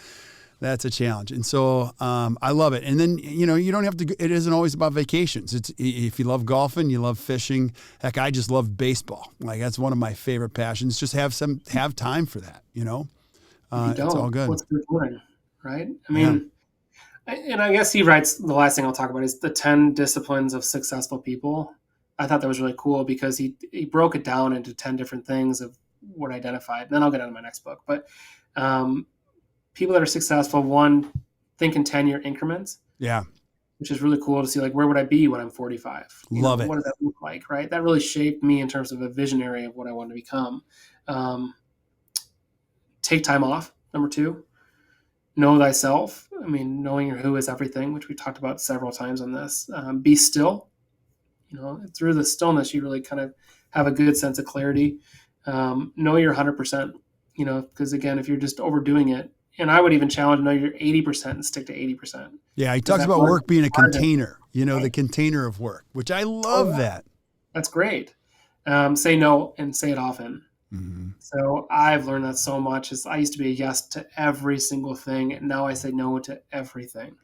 that's a challenge. And so I love it. And then, you don't have to, it isn't always about vacations. It's if you love golfing, you love fishing. Heck, I just love baseball. Like, that's one of my favorite passions. Just have time for that, It's all good. What's the point, right? I mean, and I guess he writes, the last thing I'll talk about is the 10 disciplines of successful people. I thought that was really cool, because he broke it down into 10 different things of what I identified. And then I'll get on to my next book. But people that are successful, one, think in 10-year increments. Yeah. Which is really cool to see, like, where would I be when I'm 45? Love it. What does that look like, right? That really shaped me in terms of a visionary of what I want to become. Take time off, number 2. Know thyself. I mean, knowing your who is everything, which we talked about several times on this. Be still. Through the stillness, you really kind of have a good sense of clarity. Know your 100%, because again, if you're just overdoing it, and I would even challenge, know your 80% and stick to 80%. Yeah, he talks about work being a container, the container of work, which I love that. That's great. Say no and say it often. Mm-hmm. So I've learned that so much. I used to be a yes to every single thing, and now I say no to everything.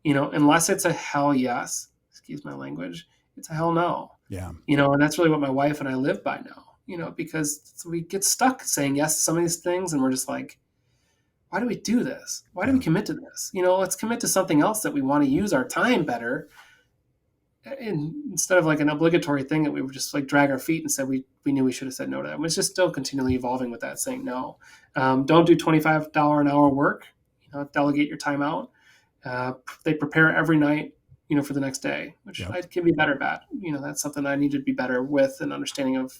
Unless it's a hell yes, excuse my language, it's a hell no. Yeah. And that's really what my wife and I live by now, because we get stuck saying yes to some of these things, and we're just like, why do we do this? Why do we commit to this? Let's commit to something else that we want to use our time better, and instead of like an obligatory thing that we would just like drag our feet and said we knew we should have said no to that. It's just still continually evolving with that, saying no. Don't do $25 an hour work. Delegate your time out. They prepare every night, for the next day, which I can be better at. That's something I need to be better with, an understanding of,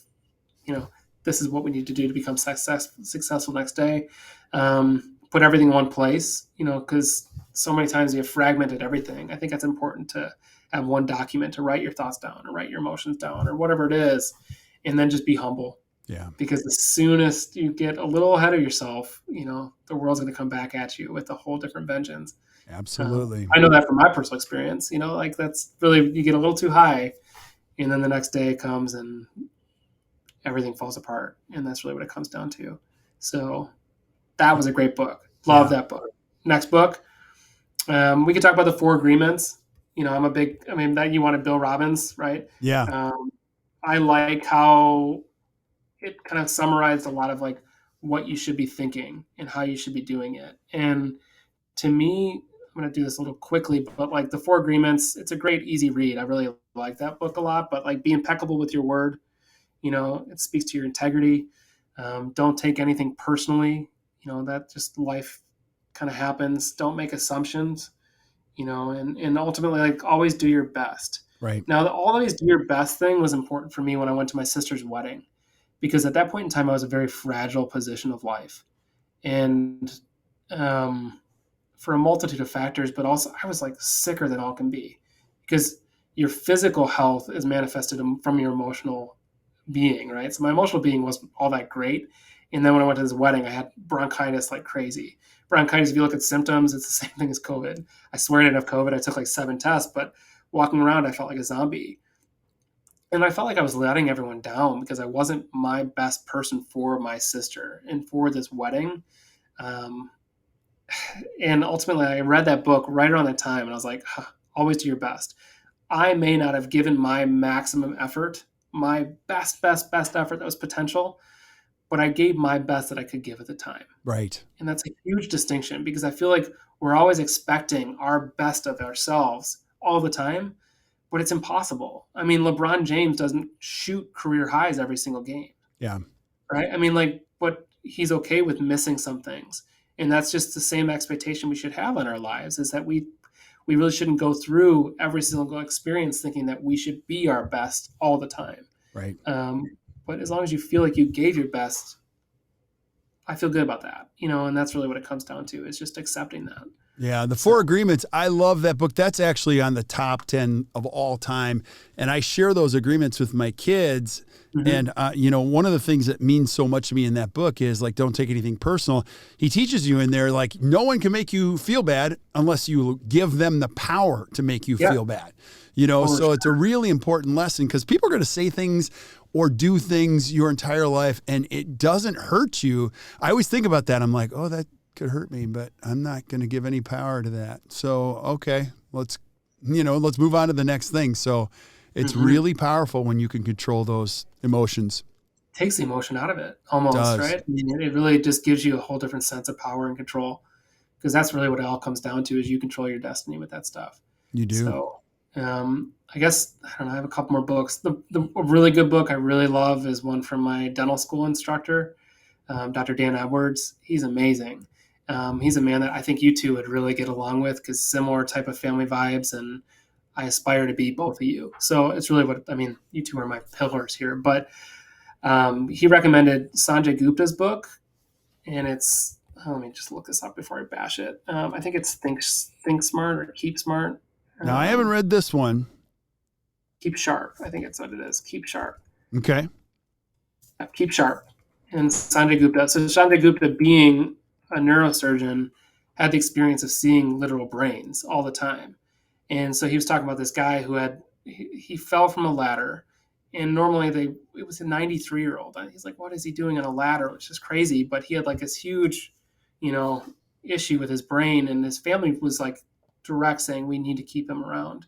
this is what we need to do to become successful next day. Put everything in one place, because so many times you have fragmented everything. I think that's important to have one document to write your thoughts down or write your emotions down or whatever it is, and then just be humble. Yeah. Because the soonest you get a little ahead of yourself, the world's going to come back at you with a whole different vengeance. Absolutely. I know that from my personal experience, like that's really, you get a little too high, and then the next day comes and everything falls apart. And that's really what it comes down to. So that was a great book. Love that book. Next book. We could talk about the 4 agreements. that you wanted Bill Robbins, right? Yeah. I like how it kind of summarized a lot of like what you should be thinking and how you should be doing it. And to me, I'm going to do this a little quickly, but like the 4 agreements, it's a great, easy read. I really like that book a lot, but like be impeccable with your word. It speaks to your integrity. Don't take anything personally. That just life kind of happens. Don't make assumptions, and ultimately like always do your best. Right. Now, the always do your best thing was important for me when I went to my sister's wedding, because at that point in time, I was a very fragile position of life. And for a multitude of factors, but also I was like sicker than all can be, because your physical health is manifested from your emotional being, right? So my emotional being wasn't all that great. And then when I went to this wedding, I had bronchitis like crazy. Bronchitis, if you look at symptoms, it's the same thing as COVID. I swear I didn't have COVID. I took like 7 tests, but walking around, I felt like a zombie. And I felt like I was letting everyone down because I wasn't my best person for my sister and for this wedding. And ultimately, I read that book right around that time, and I was like, always do your best. I may not have given my maximum effort, my best effort that was potential, but I gave my best that I could give at the time. Right. And that's a huge distinction, because I feel like we're always expecting our best of ourselves all the time, but it's impossible. I mean, LeBron James doesn't shoot career highs every single game. Yeah. Right. I mean, but he's okay with missing some things. And that's just the same expectation we should have on our lives, is that we really shouldn't go through every single experience thinking that we should be our best all the time. Right. But as long as you feel like you gave your best, I feel good about that, and that's really what it comes down to, is just accepting that. Yeah, the 4 agreements, I love that book. That's actually on the top 10 of all time. And I share those agreements with my kids. Mm-hmm. And, one of the things that means so much to me in that book is like, don't take anything personal. He teaches you in there, like, no one can make you feel bad unless you give them the power to make you feel bad. So it's a really important lesson, because people are going to say things or do things your entire life and it doesn't hurt you. I always think about that. I'm like, oh, that could hurt me, but I'm not going to give any power to that. So, okay, let's move on to the next thing. So it's really powerful when you can control those emotions. Takes the emotion out of it almost, right? I mean, it really just gives you a whole different sense of power and control, because that's really what it all comes down to, is you control your destiny with that stuff. You do. So I guess, I don't know, I have a couple more books. A really good book I really love is one from my dental school instructor, Dr. Dan Edwards. He's amazing. He's a man that I think you two would really get along with, because similar type of family vibes, and I aspire to be both of you. So it's really what, I mean, you two are my pillars here. But he recommended Sanjay Gupta's book, and it's, let me just look this up before I bash it. I think it's Think Smart or Keep Smart. Now, I haven't read this one. Keep Sharp, I think it's what it is. Keep Sharp. Okay. Keep Sharp. And Sanjay Gupta. So Sanjay Gupta, being a neurosurgeon, had the experience of seeing literal brains all the time. And so he was talking about this guy who he fell from a ladder, and normally it was a 93-year-old. And he's like, what is he doing on a ladder? Which is crazy. But he had like this huge, issue with his brain, and his family was like direct saying, we need to keep him around.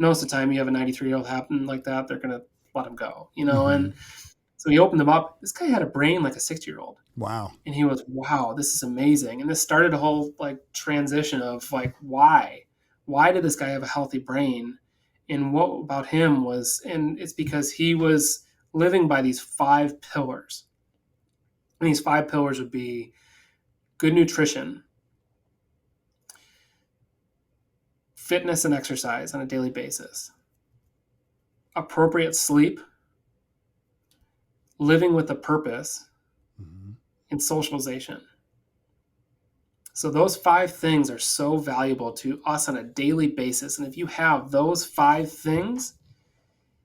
Most of the time you have a 93-year-old happen like that, they're going to let him go, And so he opened them up. This guy had a brain like a 60-year-old. Wow. And he was, wow, this is amazing. And this started a whole like transition of like, why did this guy have a healthy brain? And what about him was, and it's because he was living by these 5 pillars. And these 5 pillars would be good nutrition, fitness and exercise on a daily basis, appropriate sleep, living with a purpose, and socialization. So those 5 things are so valuable to us on a daily basis. And if you have those 5 things,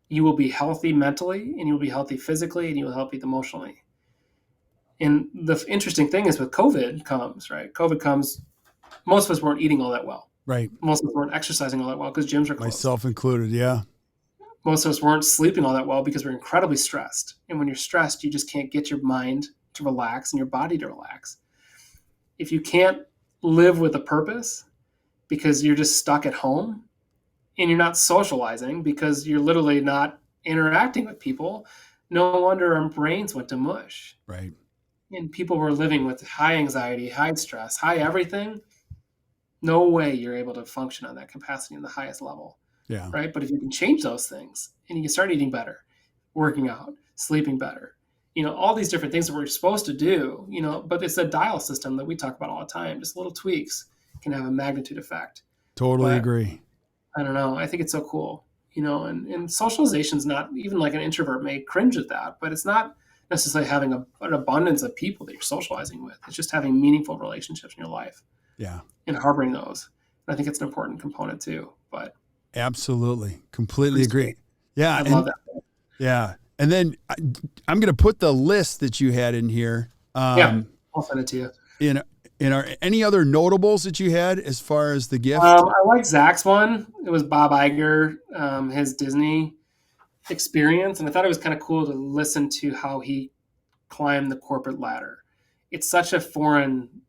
you will be healthy mentally, and you will be healthy physically, and you will be healthy emotionally. And the interesting thing is with COVID comes, most of us weren't eating all that well. Right. Most of us weren't exercising all that well because gyms are closed. Myself included, yeah. Most of us weren't sleeping all that well because we're incredibly stressed. And when you're stressed, you just can't get your mind to relax and your body to relax. If you can't live with a purpose because you're just stuck at home, and you're not socializing because you're literally not interacting with people, no wonder our brains went to mush. Right. And people were living with high anxiety, high stress, high everything. No way you're able to function on that capacity in the highest level. Yeah. Right. But if you can change those things, and you can start eating better, working out, sleeping better, all these different things that we're supposed to do, but it's a dial system that we talk about all the time. Just little tweaks can have a magnitude effect. Totally agree. I don't know. I think it's so cool, and socialization's not, even like an introvert may cringe at that, but it's not necessarily having an abundance of people that you're socializing with. It's just having meaningful relationships in your life. Yeah. And harboring those. And I think it's an important component too, but. Absolutely. Completely agree. Yeah. I love that. Yeah. And then I'm going to put the list that you had in here. Yeah. I'll send it to you. Any other notables that you had as far as the gift? I like Zach's one. It was Bob Iger, his Disney experience. And I thought it was kind of cool to listen to how he climbed the corporate ladder. It's such a foreign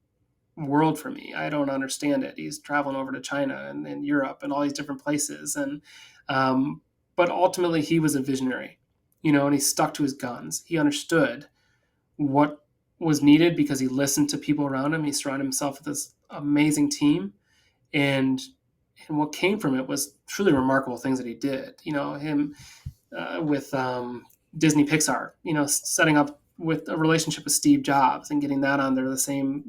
world for me. I don't understand it. He's traveling over to China and Europe and all these different places. And, but ultimately he was a visionary, and he stuck to his guns. He understood what was needed because he listened to people around him. He surrounded himself with this amazing team, and what came from it was truly remarkable things that he did. Him with Disney Pixar, setting up with a relationship with Steve Jobs and getting that under the same,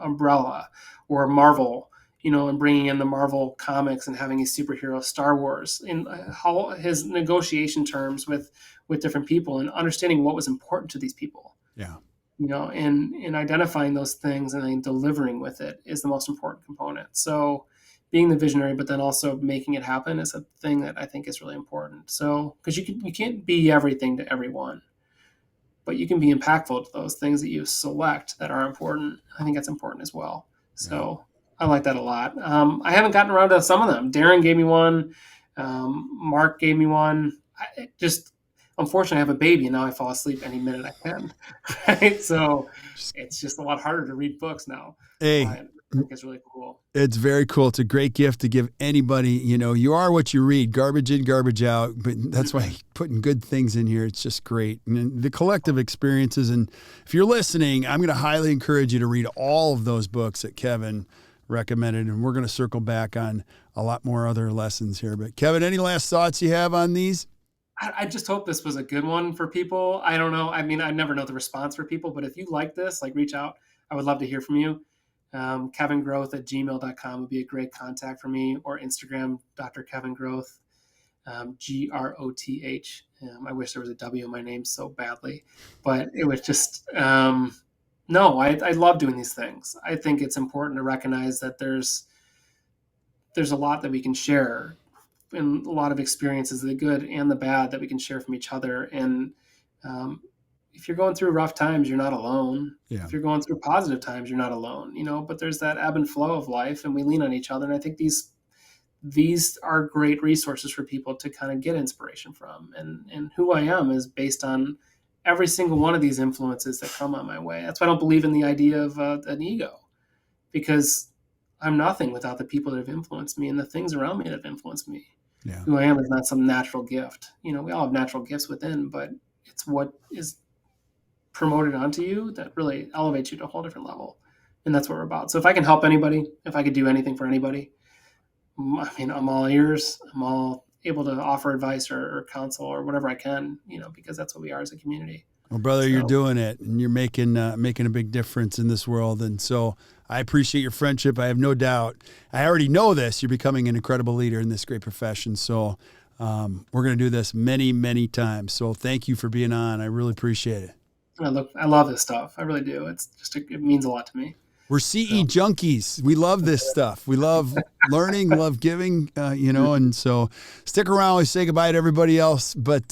umbrella, or Marvel, and bringing in the Marvel comics and having a superhero Star Wars, and how his negotiation terms with different people and understanding what was important to these people. Yeah. And identifying those things and then delivering with it is the most important component. So being the visionary, but then also making it happen is a thing that I think is really important. So, because you can't be everything to everyone, but you can be impactful to those things that you select that are important. I think that's important as well. So I like that a lot. I haven't gotten around to some of them. Darren gave me one. Mark gave me one. Unfortunately, I have a baby, and now I fall asleep any minute I can. Right? So it's just a lot harder to read books now. Hey, I think it's really cool. It's very cool. It's a great gift to give anybody. You are what you read, garbage in, garbage out. But that's why putting good things in here, it's just great. And the collective experiences. And if you're listening, I'm going to highly encourage you to read all of those books that Kevin recommended. And we're going to circle back on a lot more other lessons here. But Kevin, any last thoughts you have on these? I just hope this was a good one for people. I don't know. I mean, I never know the response for people, but if you like this, like reach out. I would love to hear from you. KevinGroth@gmail.com would be a great contact for me, or Instagram, Dr. Kevin Groth, Groth. I wish there was a W in my name so badly, but it was just, no, I love doing these things. I think it's important to recognize that there's a lot that we can share, and a lot of experiences, the good and the bad, that we can share from each other. And if you're going through rough times, you're not alone. Yeah. If you're going through positive times, you're not alone, but there's that ebb and flow of life, and we lean on each other. And I think these are great resources for people to kind of get inspiration from. And who I am is based on every single one of these influences that come on my way. That's why I don't believe in the idea of an ego, because I'm nothing without the people that have influenced me and the things around me that have influenced me. Yeah. Who I am is not some natural gift. We all have natural gifts within, but it's what is promoted onto you that really elevates you to a whole different level. And that's what we're about. So if I can help anybody, if I could do anything for anybody, I mean, I'm all ears. I'm all able to offer advice or counsel or whatever I can, because that's what we are as a community. Well, brother, you're doing it, and you're making a big difference in this world. And so I appreciate your friendship. I have no doubt. I already know this. You're becoming an incredible leader in this great profession. So we're going to do this many, many times. So thank you for being on. I really appreciate it. I love this stuff. I really do. It means a lot to me. We're CE junkies. We love this stuff. We love learning, love giving, and so stick around. We say goodbye to everybody else. But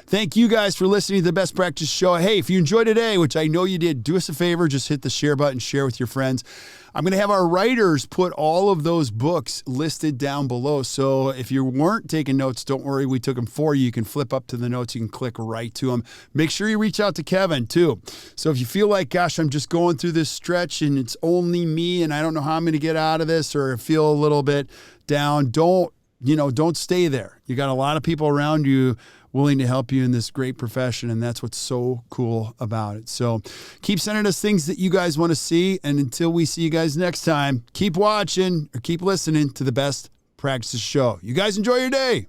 thank you guys for listening to the Best Practice Show. Hey, if you enjoyed today, which I know you did, do us a favor. Just hit the share button, share with your friends. I'm going to have our writers put all of those books listed down below. So if you weren't taking notes, don't worry. We took them for you. You can flip up to the notes. You can click right to them. Make sure you reach out to Kevin too. So if you feel like, gosh, I'm just going through this stretch and it's only me and I don't know how I'm going to get out of this, or feel a little bit down, don't stay there. You got a lot of people around you willing to help you in this great profession, and that's what's so cool about it. So keep sending us things that you guys want to see, and until we see you guys next time, keep watching or keep listening to the Best Practices Show. You guys enjoy your day.